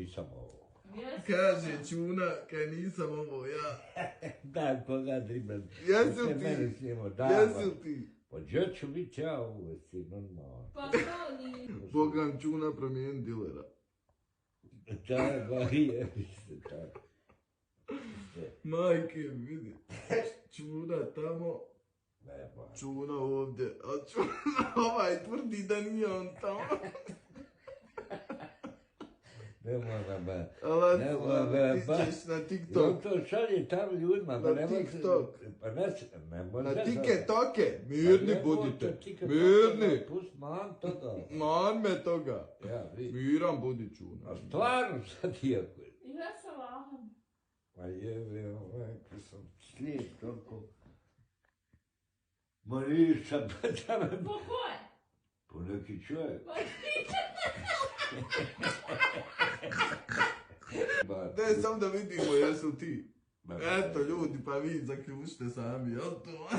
nisam ovo. Kaže Čuna, kaj nisam ovo ja. Da, koga dribam. Jesu ti? Pa gdje ću biti ja ovo, si normalno. Pa to nije. Bogam Čuna promijen dilera. Da, ba je, se tako. Majke, vidi. Čuna tamo. Ne, ba. Čuna ovdje. A Čuna ovaj tvrdi da nije on tamo. Ne mora ba. Ali ti ćeš na TikTok. On to šalje tam ljudima. Na TikTok. Pa ne može. Na TikToke. Mirni budite. Mirni. Pust man toga. Man me toga. Ja, vidi. Miran budi Čuna. A stvarno sad iako. Ja sam laham. Ma jebe, ovako sam slijep toliko. Ma nisam, pa da me... Po koje? Po neki čovjek. Pa ti. Daj sam da vidimo jesu ti. Eto ljudi, pa vi zaključite sami, jel to?